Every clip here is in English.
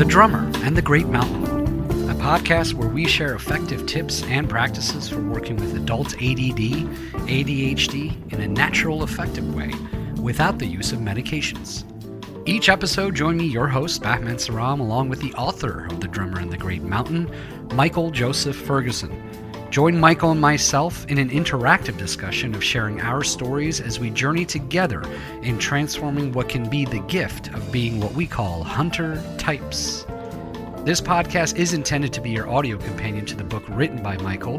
The Drummer and the Great Mountain, a podcast where we share effective tips and practices for working with adults ADD, ADHD in a natural, effective way without the use of medications. Each episode, join me, your host, Batman Saram, along with the author of The Drummer and the Great Mountain, Michael Joseph Ferguson. Join Michael and myself in an interactive discussion of sharing our stories as we journey together in transforming what can be the gift of being what we call hunter types. This podcast is intended to be your audio companion to the book written by Michael,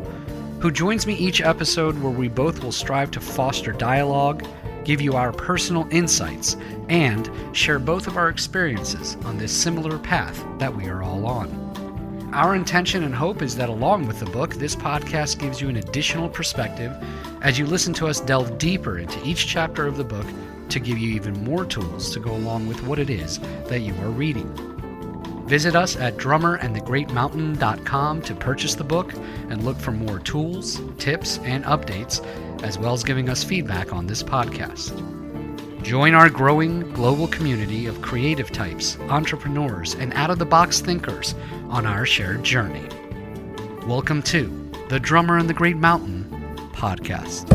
who joins me each episode where we both will strive to foster dialogue, give you our personal insights, and share both of our experiences on this similar path that we are all on. Our intention and hope is that along with the book, this podcast gives you an additional perspective as you listen to us delve deeper into each chapter of the book to give you even more tools to go along with what it is that you are reading. Visit us at drummerandthegreatmountain.com to purchase the book and look for more tools, tips, and updates, as well as giving us feedback on this podcast. Join our growing global community of creative types, entrepreneurs, and out-of-the-box thinkers on our shared journey. Welcome to The Drummer and the Great Mountain podcast.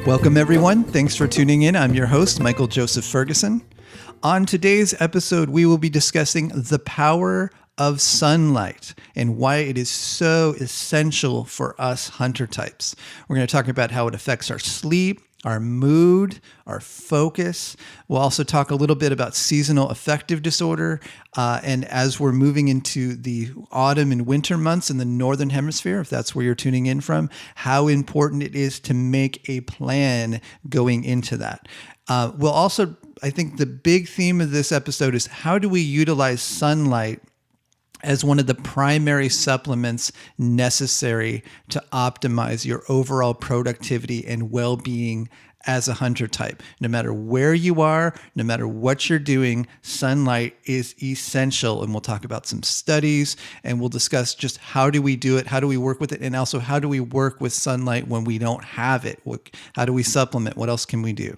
Welcome, everyone. Thanks for tuning in. I'm your host, Michael Joseph Ferguson. On today's episode, we will be discussing the power of sunlight and why it is so essential for us hunter types. We're going to talk about how it affects our sleep, our mood, our focus. We'll also talk a little bit about seasonal affective disorder. And as we're moving into the autumn and winter months in the Northern Hemisphere, if that's where you're tuning in from, how important it is to make a plan going into that. We'll also, I think the big theme of this episode is how do we utilize sunlight as one of the primary supplements necessary to optimize your overall productivity and well-being as a hunter type. No matter where you are, no matter what you're doing, sunlight is essential. And we'll talk about some studies and we'll discuss just how do we do it, how do we work with it, and also how do we work with sunlight when we don't have it? How do we supplement? What else can we do?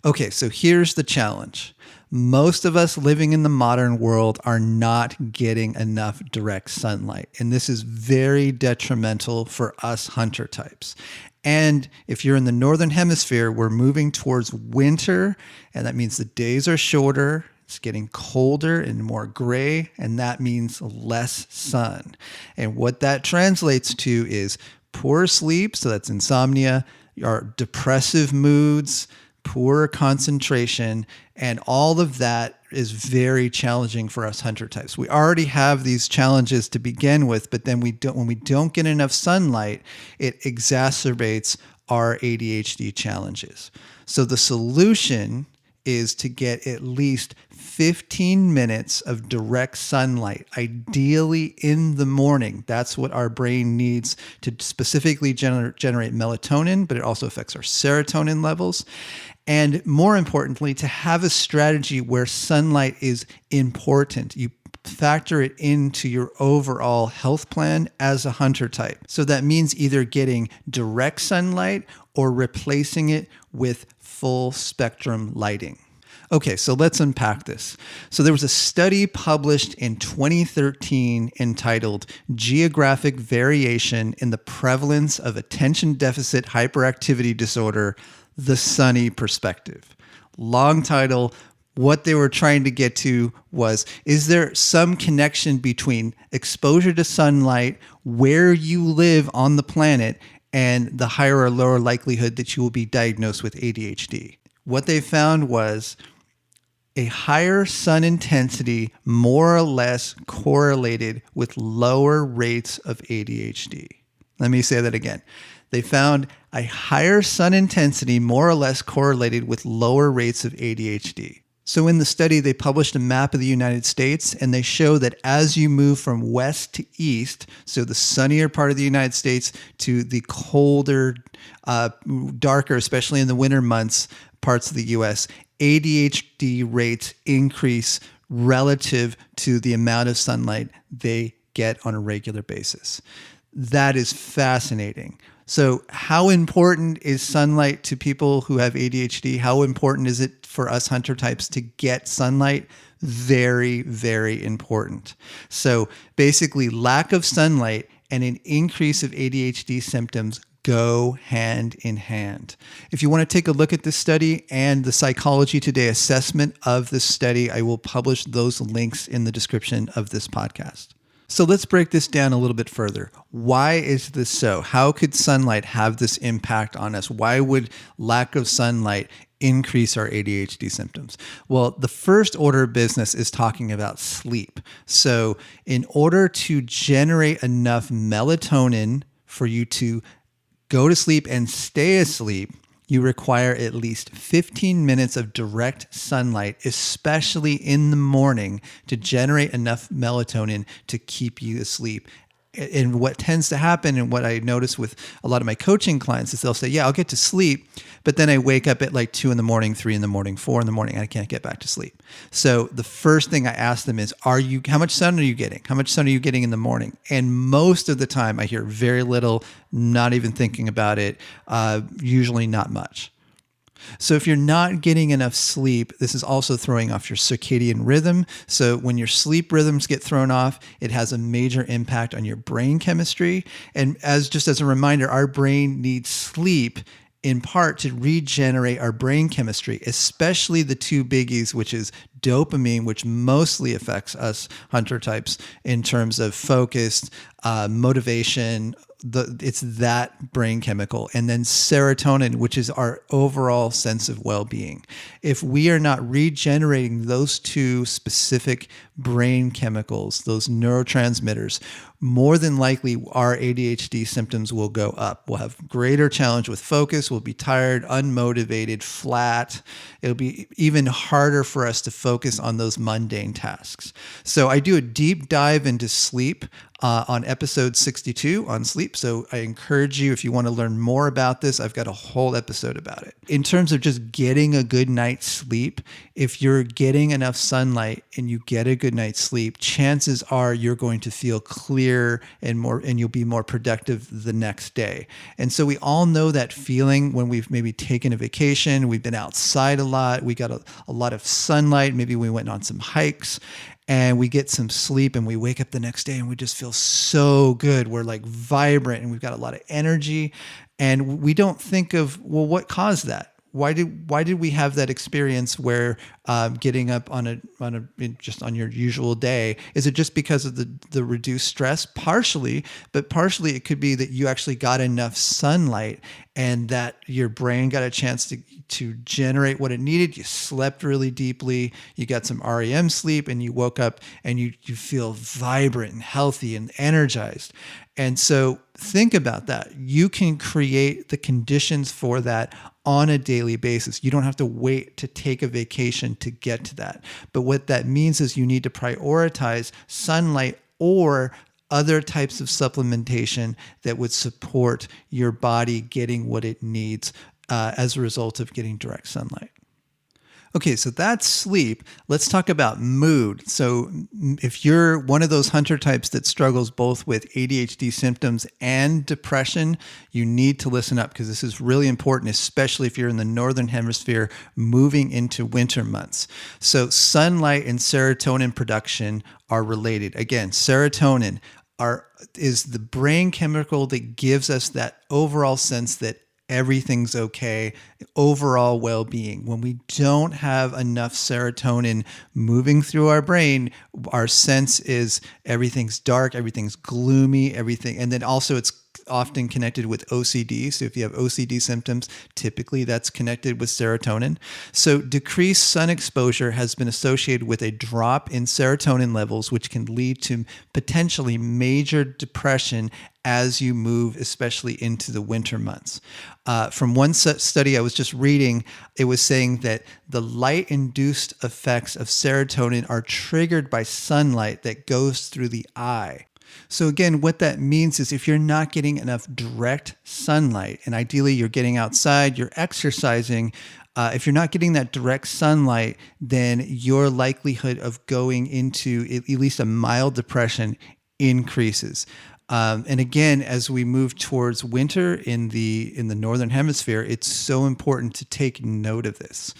Okay, so here's the challenge. Most of us living in the modern world are not getting enough direct sunlight, and this is very detrimental for us hunter types. And if you're in the Northern Hemisphere, we're moving towards winter, and that means the days are shorter, it's getting colder and more gray, and that means less sun. And what that translates to is poor sleep, so that's insomnia, our depressive moods, poor concentration, and all of that is very challenging for us hunter types. We already have these challenges to begin with, but then when we don't get enough sunlight, it exacerbates our ADHD challenges. So the solution is to get at least 15 minutes of direct sunlight, ideally in the morning. That's what our brain needs to specifically generate melatonin, but it also affects our serotonin levels. And more importantly, to have a strategy where sunlight is important. You factor it into your overall health plan as a hunter type. So that means either getting direct sunlight or replacing it with full spectrum lighting. Okay, so let's unpack this. So there was a study published in 2013 entitled Geographic Variation in the Prevalence of Attention Deficit Hyperactivity Disorder, The Sunny Perspective. Long title. What they were trying to get to was, is there some connection between exposure to sunlight, where you live on the planet, and the higher or lower likelihood that you will be diagnosed with ADHD? What they found was a higher sun intensity more or less correlated with lower rates of ADHD. Let me say that again. They found a higher sun intensity more or less correlated with lower rates of ADHD. So in the study, they published a map of the United States, and they show that as you move from west to east, so the sunnier part of the United States to the colder, darker, especially in the winter months, parts of the U.S., ADHD rates increase relative to the amount of sunlight they get on a regular basis. That is fascinating. So how important is sunlight to people who have ADHD? How important is it for us hunter types to get sunlight? Very, very important. So basically, lack of sunlight and an increase of ADHD symptoms go hand in hand. If you want to take a look at this study and the Psychology Today assessment of this study, I will publish those links in the description of this podcast. So let's break this down a little bit further. Why is this so? How could sunlight have this impact on us? Why would lack of sunlight increase our ADHD symptoms? Well, the first order of business is talking about sleep. So in order to generate enough melatonin for you to go to sleep and stay asleep, you require at least 15 minutes of direct sunlight, especially in the morning, to generate enough melatonin to keep you asleep. And what tends to happen, and what I notice with a lot of my coaching clients, is they'll say, yeah, I'll get to sleep, but then I wake up at like 2 a.m, 3 a.m, 4 a.m, and I can't get back to sleep. So the first thing I ask them is, how much sun are you getting? How much sun are you getting in the morning? And most of the time I hear very little, not even thinking about it, usually not much. So if you're not getting enough sleep, this is also throwing off your circadian rhythm. So when your sleep rhythms get thrown off, it has a major impact on your brain chemistry. And just as a reminder, our brain needs sleep in part to regenerate our brain chemistry, especially the two biggies, which is dopamine, which mostly affects us hunter types in terms of focus, motivation. It's that brain chemical. And then serotonin, which is our overall sense of well-being. If we are not regenerating those two specific brain chemicals, those neurotransmitters, more than likely our ADHD symptoms will go up. We'll have greater challenge with focus. We'll be tired, unmotivated, flat. It'll be even harder for us to focus on those mundane tasks. So I do a deep dive into sleep on episode 62 on sleep. So I encourage you, if you want to learn more about this, I've got a whole episode about it. In terms of just getting a good night's sleep, if you're getting enough sunlight and you get a good night's sleep, chances are you're going to feel clear and you'll be more productive the next day. And so we all know that feeling when we've maybe taken a vacation, we've been outside a lot, we got a lot of sunlight, maybe we went on some hikes, and we get some sleep and we wake up the next day and we just feel so good. We're like vibrant and we've got a lot of energy, and we don't think of, well, what caused that? Why did we have that experience where getting up just on your usual day? Is it just because of the reduced stress? Partially, but partially it could be that you actually got enough sunlight and that your brain got a chance to generate what it needed. You slept really deeply, you got some REM sleep, and you woke up and you feel vibrant and healthy and energized. And so think about that. You can create the conditions for that on a daily basis. You don't have to wait to take a vacation to get to that. But what that means is you need to prioritize sunlight or other types of supplementation that would support your body getting what it needs as a result of getting direct sunlight. Okay, so that's sleep. Let's talk about mood. So if you're one of those hunter types that struggles both with ADHD symptoms and depression, you need to listen up, because this is really important, especially if you're in the Northern Hemisphere moving into winter months. So sunlight and serotonin production are related. Again, serotonin is the brain chemical that gives us that overall sense that everything's okay, overall well-being. When we don't have enough serotonin moving through our brain, our sense is everything's dark, everything's gloomy, and then also it's often connected with OCD. So if you have OCD symptoms, typically that's connected with serotonin. So decreased sun exposure has been associated with a drop in serotonin levels, which can lead to potentially major depression as you move, especially into the winter months. From one study I was just reading, it was saying that the light-induced effects of serotonin are triggered by sunlight that goes through the eye. So again, what that means is if you're not getting enough direct sunlight, and ideally you're getting outside, you're exercising, If you're not getting that direct sunlight, then your likelihood of going into at least a mild depression increases. And again, as we move towards winter in the northern hemisphere, it's so important to take note of this.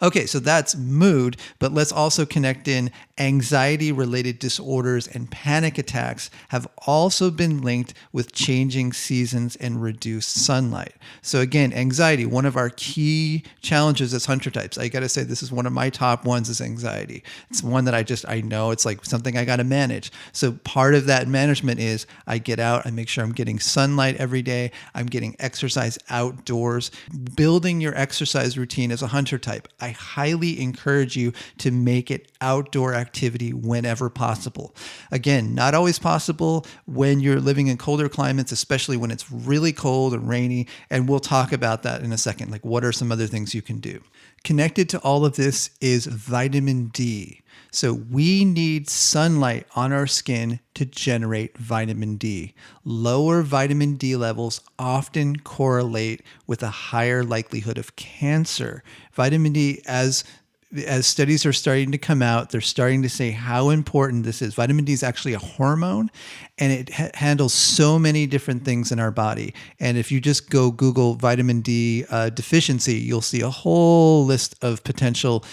Okay, so that's mood, but let's also connect in anxiety-related disorders and panic attacks have also been linked with changing seasons and reduced sunlight. So again, anxiety, one of our key challenges as hunter types. I got to say, this is one of my top ones is anxiety. It's one that I know it's like something I got to manage. So part of that management is I get out, I make sure I'm getting sunlight every day, I'm getting exercise outdoors, building your exercise routine as a hunter type. I highly encourage you to make it outdoor activity whenever possible. Again, not always possible when you're living in colder climates, especially when it's really cold and rainy. And we'll talk about that in a second. Like, what are some other things you can do? Connected to all of this is vitamin D. So we need sunlight on our skin to generate vitamin D. Lower vitamin D levels often correlate with a higher likelihood of cancer. Vitamin D, as studies are starting to come out, they're starting to say how important this is. Vitamin D is actually a hormone, and it handles so many different things in our body. And if you just go Google vitamin D deficiency, you'll see a whole list of potential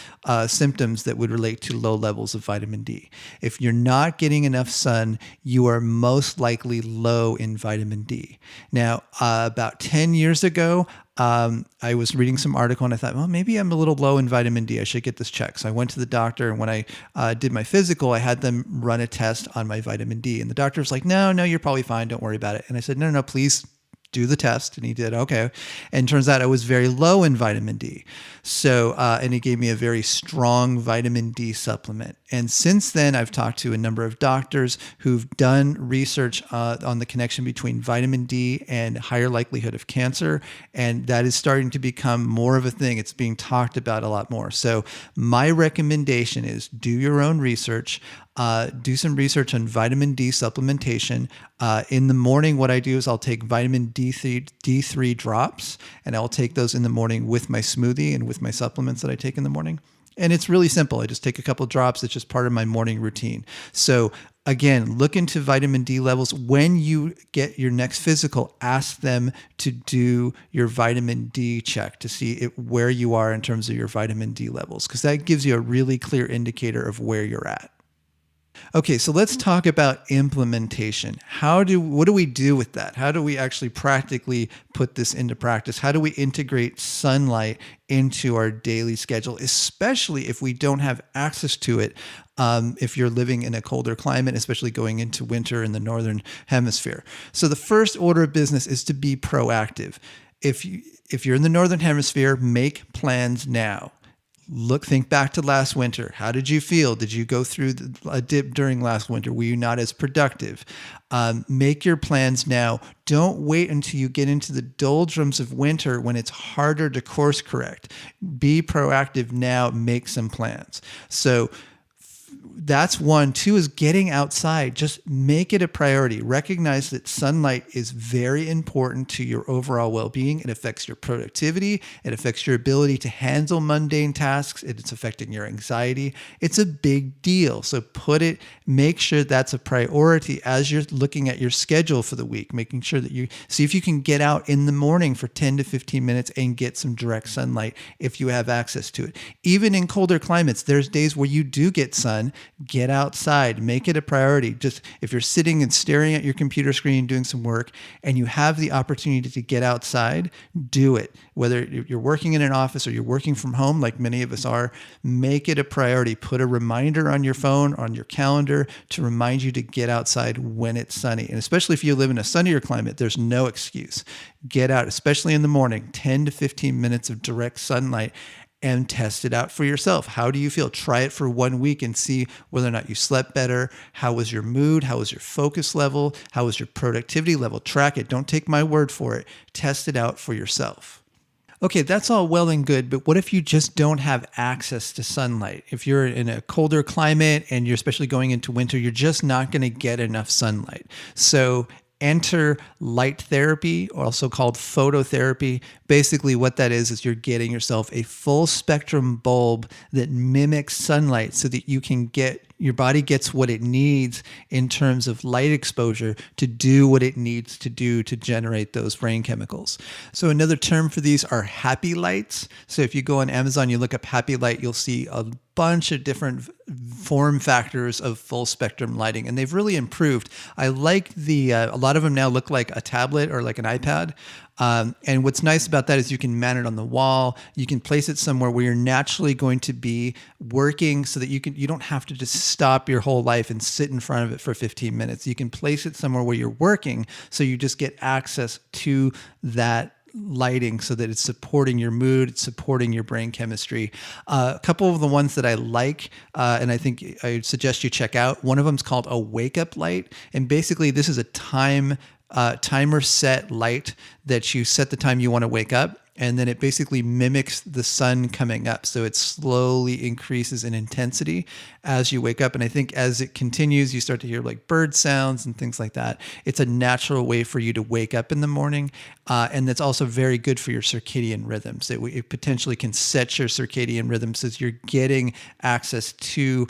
symptoms that would relate to low levels of vitamin D. If you're not getting enough sun, you are most likely low in vitamin D. Now, about 10 years ago, I was reading some article and I thought, well, maybe I'm a little low in vitamin D. I should get this checked. So I went to the doctor, and when I did my physical, I had them run a test on my vitamin D. And the doctor was like, no, you're probably fine. Don't worry about it. And I said, no, please do the test. And he did. Okay. And turns out I was very low in vitamin D. So, and he gave me a very strong vitamin D supplement. And since then, I've talked to a number of doctors who've done research on the connection between vitamin D and higher likelihood of cancer. And that is starting to become more of a thing. It's being talked about a lot more. So my recommendation is do your own research. Do some research on vitamin D supplementation. In the morning, what I do is I'll take vitamin D3 drops, and I'll take those in the morning with my smoothie and with my supplements that I take in the morning. And it's really simple. I just take a couple drops. It's just part of my morning routine. So again, look into vitamin D levels. When you get your next physical, ask them to do your vitamin D check to see where you are in terms of your vitamin D levels, because that gives you a really clear indicator of where you're at. Okay, so let's talk about implementation. What do we do with that? How do we actually practically put this into practice? How do we integrate sunlight into our daily schedule, especially if we don't have access to it, if you're living in a colder climate, especially going into winter in the northern hemisphere? So the first order of business is to be proactive. If you're in the northern hemisphere, make plans now. Think back to last winter. How did you feel? Did you go through a dip during last winter? Were you not as productive? Make your plans now. Don't wait until you get into the doldrums of winter when it's harder to course correct. Be proactive now. Make some plans. So that's one. Two is getting outside. Just make it a priority. Recognize that sunlight is very important to your overall well-being. It affects your productivity. It affects your ability to handle mundane tasks. It's affecting your anxiety. It's a big deal. So make sure that's a priority as you're looking at your schedule for the week, making sure that you see if you can get out in the morning for 10 to 15 minutes and get some direct sunlight if you have access to it. Even in colder climates, there's days where you do get sun. Get outside, make it a priority. Just if you're sitting and staring at your computer screen doing some work and you have the opportunity to get outside, do it. Whether you're working in an office or you're working from home, like many of us are, make it a priority. Put a reminder on your phone, on your calendar to remind you to get outside when it's sunny. And especially if you live in a sunnier climate, there's no excuse. Get out, especially in the morning, 10 to 15 minutes of direct sunlight, and test it out for yourself. How do you feel? Try it for 1 week and see whether or not you slept better. How was your mood? How was your focus level? How was your productivity level? Track it. Don't take my word for it. Test it out for yourself. Okay, that's all well and good, but what if you just don't have access to sunlight? If you're in a colder climate and you're especially going into winter, you're just not going to get enough sunlight. So enter light therapy, also called phototherapy. Basically what that is you're getting yourself a full spectrum bulb that mimics sunlight so that you can get your body gets what it needs in terms of light exposure to do what it needs to do to generate those brain chemicals. So another term for these are happy lights. So if you go on Amazon, you look up happy light, you'll see a bunch of different form factors of full spectrum lighting, and they've really improved. I like a lot of them now look like a tablet or like an iPad. And what's nice about that is you can mount it on the wall. You can place it somewhere where you're naturally going to be working so that you don't have to just stop your whole life and sit in front of it for 15 minutes. You can place it somewhere where you're working so you just get access to that lighting so that it's supporting your mood, it's supporting your brain chemistry. A couple of the ones that I like, and I think I suggest you check out, one of them is called a wake up light. And basically this is a timer set light that you set the time you want to wake up. And then it basically mimics the sun coming up. So it slowly increases in intensity as you wake up. And I think as it continues, you start to hear like bird sounds and things like that. It's a natural way for you to wake up in the morning. And that's also very good for your circadian rhythms. It potentially can set your circadian rhythms as you're getting access to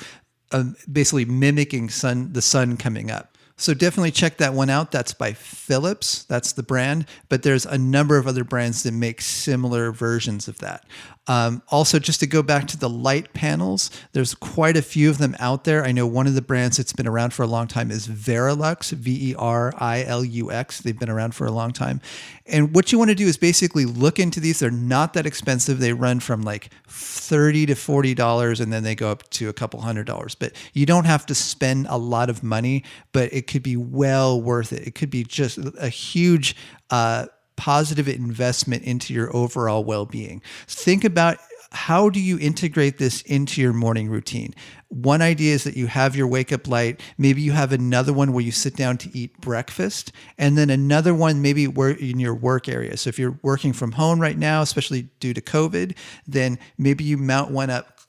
basically mimicking the sun coming up. So definitely check that one out. That's by Philips. That's the brand. But there's a number of other brands that make similar versions of that. Also, just to go back to the light panels, there's quite a few of them out there. I know one of the brands that's been around for a long time is Verilux, Verilux. They've been around for a long time. And what you want to do is basically look into these. They're not that expensive. They run from like $30 to $40, and then they go up to a couple $100. But you don't have to spend a lot of money, but it could be well worth it. It could be just a huge positive investment into your overall well-being. Think about how do you integrate this into your morning routine? One idea is that you have your wake-up light. Maybe you have another one where you sit down to eat breakfast, and then another one maybe in your work area. So if you're working from home right now, especially due to COVID, then maybe you mount one up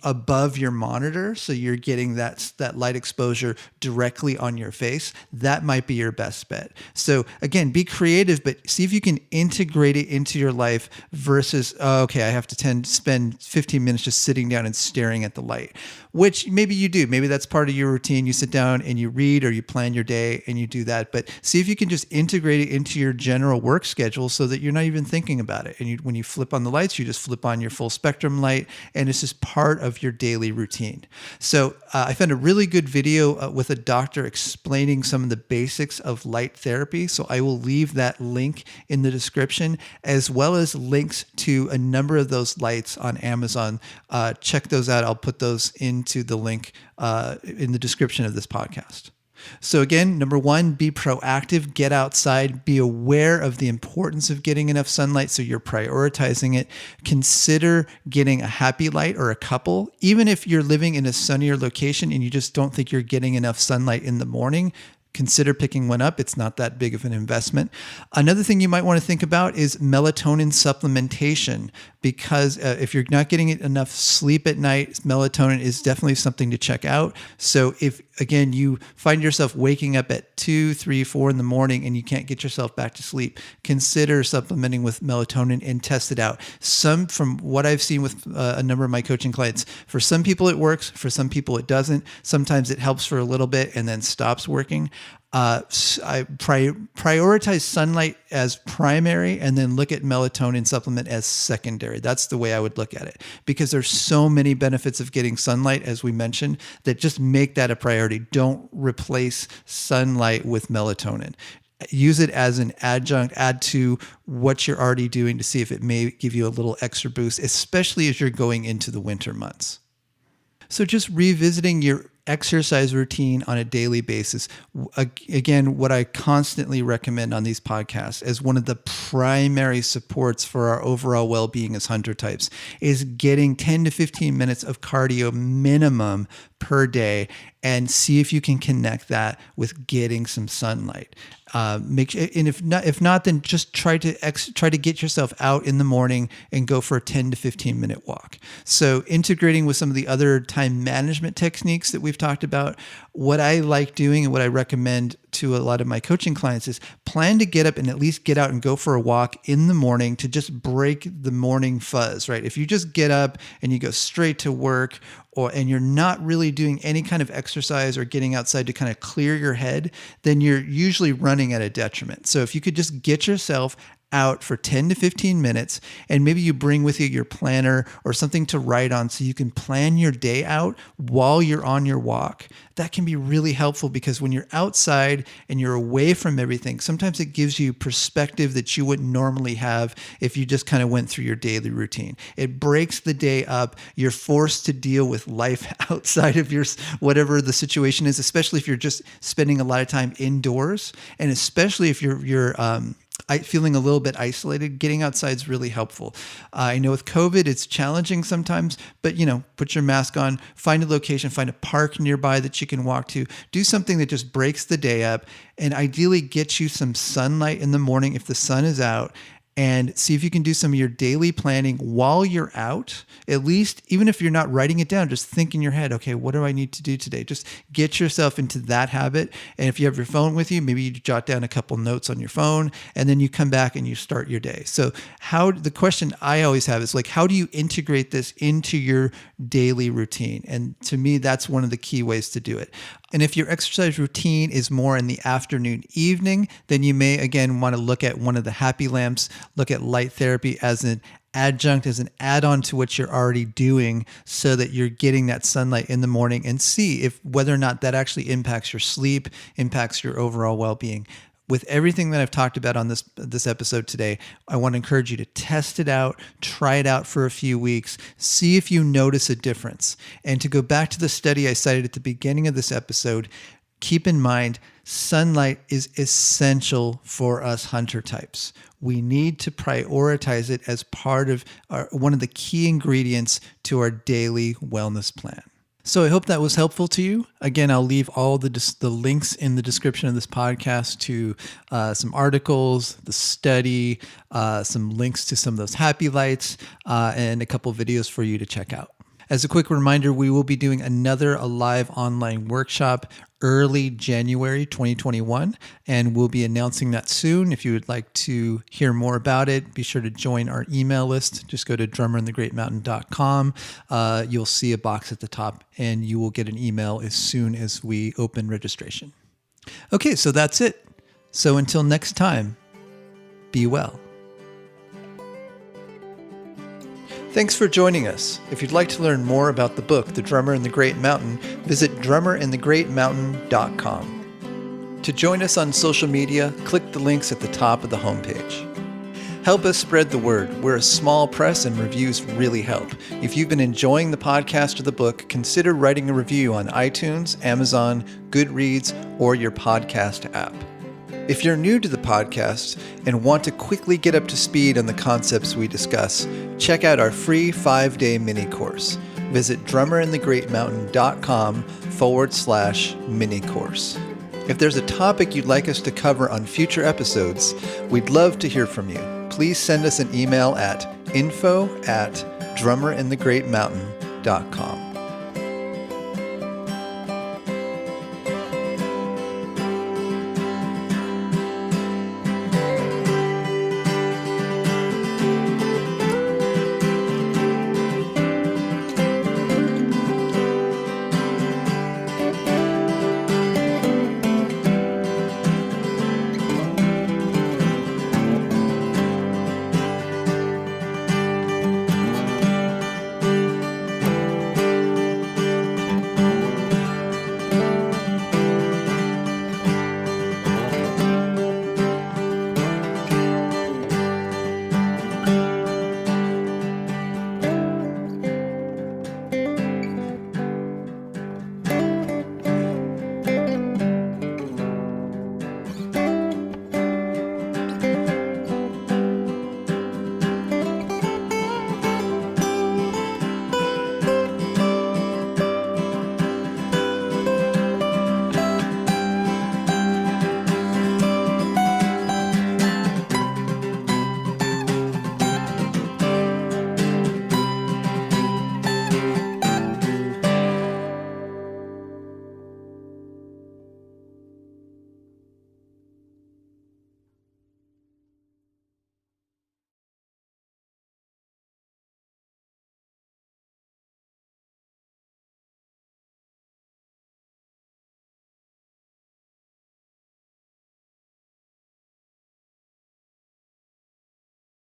above your monitor so you're getting that light exposure directly on your face. That might be your best bet. So again, be creative, but see if you can integrate it into your life versus, I have to spend 15 minutes just sitting down and staring at the light, which maybe you do. Maybe that's part of your routine. You sit down and you read or you plan your day and you do that. But see if you can just integrate it into your general work schedule so that you're not even thinking about it. And when you flip on the lights, you just flip on your full spectrum light, and it's just part of your daily routine. So I found a really good video with a doctor explaining some of the basics of light therapy. So I will leave that link in the description, as well as links to a number of those lights on Amazon. Check those out. I'll put those into the link in the description of this podcast. So again, number one, be proactive, get outside, be aware of the importance of getting enough sunlight so you're prioritizing it. Consider getting a happy light or a couple. Even if you're living in a sunnier location and you just don't think you're getting enough sunlight in the morning, consider picking one up. It's not that big of an investment. Another thing you might want to think about is melatonin supplementation, because if you're not getting enough sleep at night, melatonin is definitely something to check out. So if, again, you find yourself waking up at 2, 3, 4 in the morning and you can't get yourself back to sleep, consider supplementing with melatonin and test it out. From what I've seen with a number of my coaching clients, for some people it works, for some people it doesn't. Sometimes it helps for a little bit and then stops working. I prioritize sunlight as primary and then look at melatonin supplement as secondary. That's the way I would look at it, because there's so many benefits of getting sunlight, as we mentioned, that just make that a priority. Don't replace sunlight with melatonin. Use it as an adjunct, add to what you're already doing to see if it may give you a little extra boost, especially as you're going into the winter months. So just revisiting your exercise routine on a daily basis. Again, what I constantly recommend on these podcasts as one of the primary supports for our overall well-being as hunter types is getting 10 to 15 minutes of cardio minimum per day, and see if you can connect that with getting some sunlight. If not, then just try to get yourself out in the morning and go for a 10 to 15 minute walk. So integrating with some of the other time management techniques that we've talked about, what I like doing and what I recommend to a lot of my coaching clients is plan to get up and at least get out and go for a walk in the morning to just break the morning fuzz, right? If you just get up and you go straight to work and you're not really doing any kind of exercise or getting outside to kind of clear your head, then you're usually running at a detriment. So if you could just get yourself out for 10 to 15 minutes, and maybe you bring with you your planner or something to write on so you can plan your day out while you're on your walk. That can be really helpful because when you're outside and you're away from everything, sometimes it gives you perspective that you wouldn't normally have if you just kind of went through your daily routine. It breaks the day up. You're forced to deal with life outside of your whatever the situation is, especially if you're just spending a lot of time indoors, and especially if you're feeling a little bit isolated. Getting outside is really helpful. I know with COVID, it's challenging sometimes, but put your mask on, find a location, find a park nearby that you can walk to, do something that just breaks the day up, and ideally get you some sunlight in the morning if the sun is out, and see if you can do some of your daily planning while you're out. At least, even if you're not writing it down, just think in your head, okay, what do I need to do today? Just get yourself into that habit. And if you have your phone with you, maybe you jot down a couple notes on your phone, and then you come back and you start your day. So the question I always have is how do you integrate this into your daily routine? And to me, that's one of the key ways to do it. And if your exercise routine is more in the afternoon, evening, then you may, again, want to look at one of the happy lamps, look at light therapy as an adjunct, as an add-on to what you're already doing so that you're getting that sunlight in the morning, and see whether or not that actually impacts your sleep, impacts your overall well-being. With everything that I've talked about on this episode today, I want to encourage you to test it out, try it out for a few weeks, see if you notice a difference. And to go back to the study I cited at the beginning of this episode, keep in mind, sunlight is essential for us hunter types. We need to prioritize it as part of one of the key ingredients to our daily wellness plan. So I hope that was helpful to you. Again, I'll leave all the links in the description of this podcast to some articles, the study, some links to some of those happy lights, and a couple videos for you to check out. As a quick reminder, we will be doing another live online workshop early January 2021, and we'll be announcing that soon. If you would like to hear more about it, be sure to join our email list. Just go to drummerinthegreatmountain.com. You'll see a box at the top, and you will get an email as soon as we open registration. Okay, so that's it. So until next time, be well. Thanks for joining us. If you'd like to learn more about the book, The Drummer in the Great Mountain, visit drummerinthegreatmountain.com. To join us on social media, click the links at the top of the homepage. Help us spread the word. We're a small press and reviews really help. If you've been enjoying the podcast or the book, consider writing a review on iTunes, Amazon, Goodreads, or your podcast app. If you're new to the podcast and want to quickly get up to speed on the concepts we discuss, check out our free 5-day mini course. Visit drummerinthegreatmountain.com/mini course. If there's a topic you'd like us to cover on future episodes, we'd love to hear from you. Please send us an email at info@drummerinthegreatmountain.com.